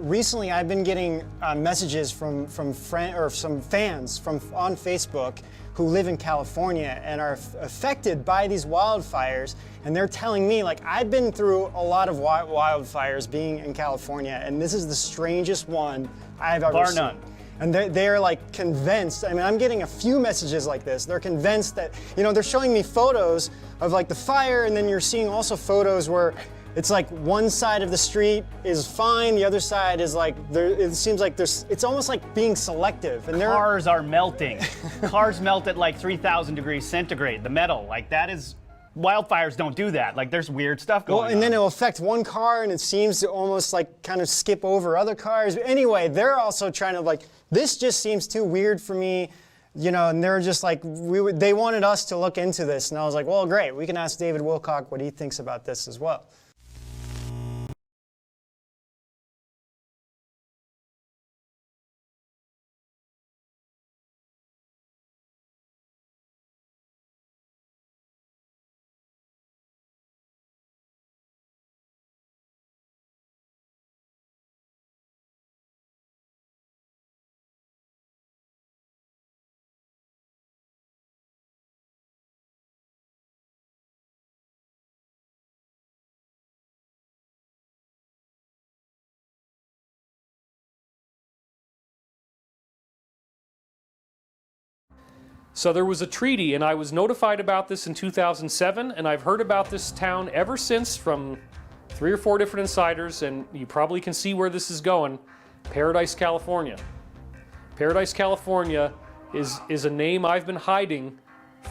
Recently, I've been getting messages from some fans on Facebook who live in California and are affected by these wildfires, and they're telling me, like, I've been through a lot of wildfires being in California, and this is the strangest one I've ever seen. Bar none. And they're like convinced. I mean, I'm getting a few messages like this. They're convinced that, you know, they're showing me photos of like the fire, and then you're seeing also photos where it's like one side of the street is fine, the other side is like, it seems like it's almost like being selective. And cars are melting. Cars melt at like 3,000 degrees centigrade, the metal, like that is, wildfires don't do that. Like there's weird stuff going on. And then it'll affect one car and it seems to almost like kind of skip over other cars. Anyway, they're also trying to like, this just seems too weird for me. You know, and they're just like, they wanted us to look into this. And I was like, well, great, we can ask David Wilcock what he thinks about this as well. So there was a treaty, and I was notified about this in 2007, and I've heard about this town ever since from 3 or 4 different insiders, and you probably can see where this is going. Paradise, California. Paradise, California is a name I've been hiding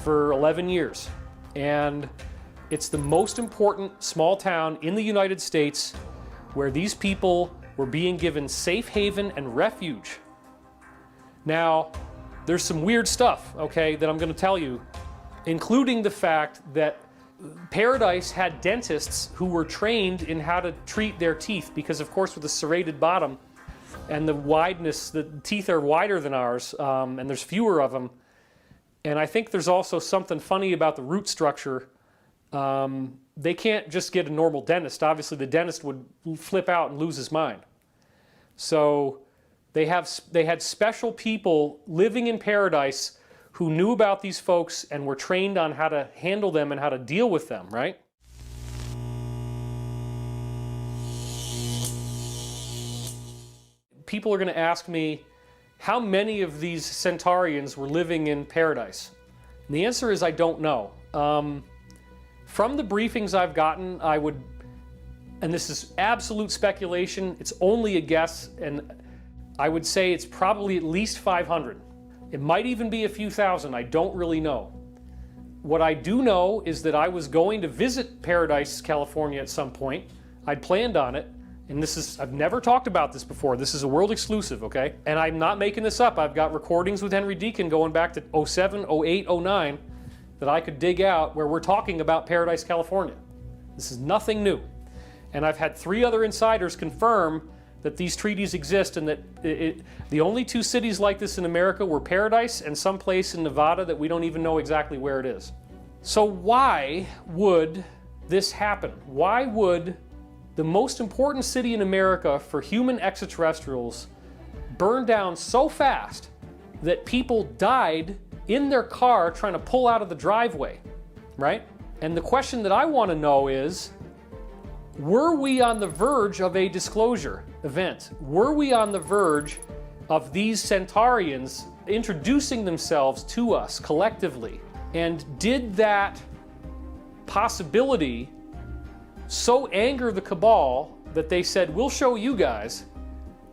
for 11 years. And it's the most important small town in the United States where these people were being given safe haven and refuge. Now, there's some weird stuff, okay, that I'm going to tell you, including the fact that Paradise had dentists who were trained in how to treat their teeth because, of course, with a serrated bottom and the wideness, the teeth are wider than ours, and there's fewer of them. And I think there's also something funny about the root structure. They can't just get a normal dentist. Obviously, the dentist would flip out and lose his mind. So they had special people living in Paradise who knew about these folks and were trained on how to handle them and how to deal with them, right? People are going to ask me how many of these Centaurians were living in Paradise. And the answer is I don't know. From the briefings I've gotten, I would, and this is absolute speculation, it's only a guess, and I would say it's probably at least 500. It might even be a few thousand, I don't really know. What I do know is that I was going to visit Paradise, California at some point. I'd planned on it, and I've never talked about this before. This is a world exclusive, okay? And I'm not making this up. I've got recordings with Henry Deacon going back to 07, 08, 09 that I could dig out where we're talking about Paradise, California. This is nothing new. And I've had 3 other insiders confirm that these treaties exist and that the only 2 cities like this in America were Paradise and someplace in Nevada that we don't even know exactly where it is. So why would this happen? Why would the most important city in America for human extraterrestrials burn down so fast that people died in their car trying to pull out of the driveway, right? And the question that I want to know is, were we on the verge of a disclosure event? Were we on the verge of these Centaurians introducing themselves to us collectively? And did that possibility so anger the cabal that they said, we'll show you guys?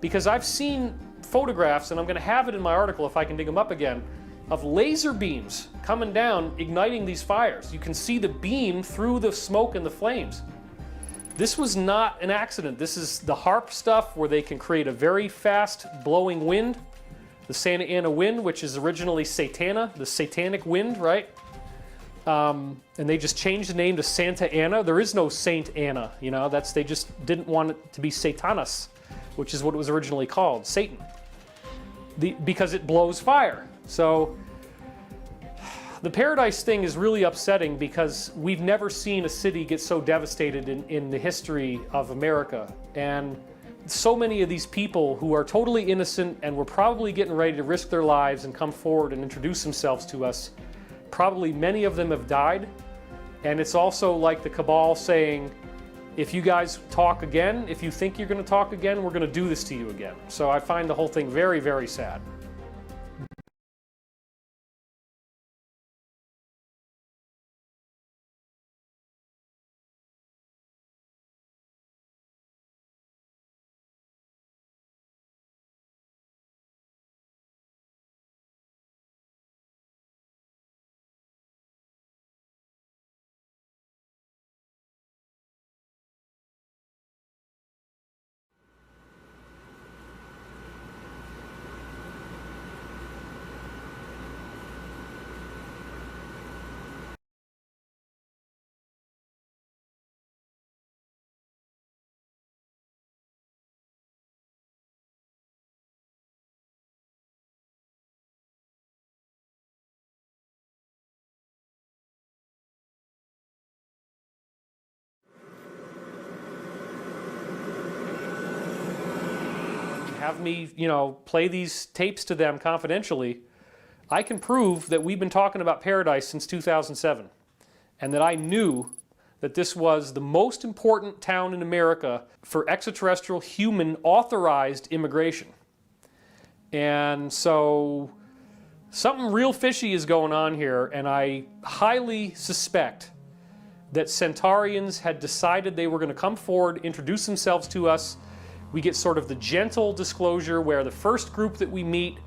Because I've seen photographs, and I'm going to have it in my article if I can dig them up again, of laser beams coming down, igniting these fires. You can see the beam through the smoke and the flames. This was not an accident. This is the HARP stuff where they can create a very fast blowing wind. The Santa Ana wind, which is originally Satana, the satanic wind, right? And they just changed the name to Santa Ana. There is no Saint Anna, you know, they just didn't want it to be Satanus, which is what it was originally called, Satan. Because it blows fire. So the Paradise thing is really upsetting because we've never seen a city get so devastated in the history of America. And so many of these people who are totally innocent and were probably getting ready to risk their lives and come forward and introduce themselves to us, probably many of them have died. And it's also like the cabal saying, if you guys talk again, if you think you're going to talk again, we're going to do this to you again. So I find the whole thing very, very sad. Have me, play these tapes to them confidentially, I can prove that we've been talking about Paradise since 2007, and that I knew that this was the most important town in America for extraterrestrial human authorized immigration. And so something real fishy is going on here, and I highly suspect that Centaurians had decided they were going to come forward, introduce themselves to us. We get sort of the gentle disclosure where the first group that we meet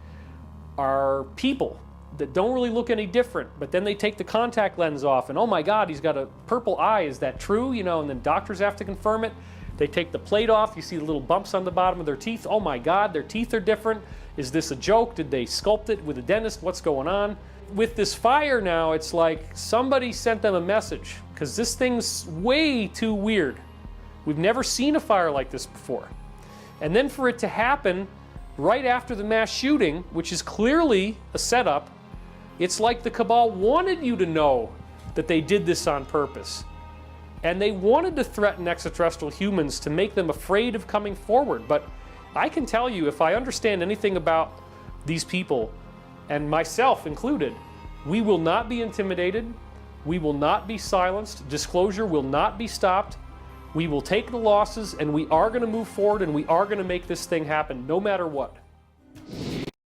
are people that don't really look any different, but then they take the contact lens off and, oh my God, he's got a purple eye, is that true? And then doctors have to confirm it. They take the plate off, you see the little bumps on the bottom of their teeth. Oh my God, their teeth are different. Is this a joke? Did they sculpt it with a dentist? What's going on? With this fire now, it's like somebody sent them a message, because this thing's way too weird. We've never seen a fire like this before. And then for it to happen right after the mass shooting, which is clearly a setup, it's like the cabal wanted you to know that they did this on purpose. And they wanted to threaten extraterrestrial humans to make them afraid of coming forward. But I can tell you, if I understand anything about these people, and myself included, we will not be intimidated, we will not be silenced, disclosure will not be stopped. We will take the losses, and we are going to move forward, and we are going to make this thing happen no matter what.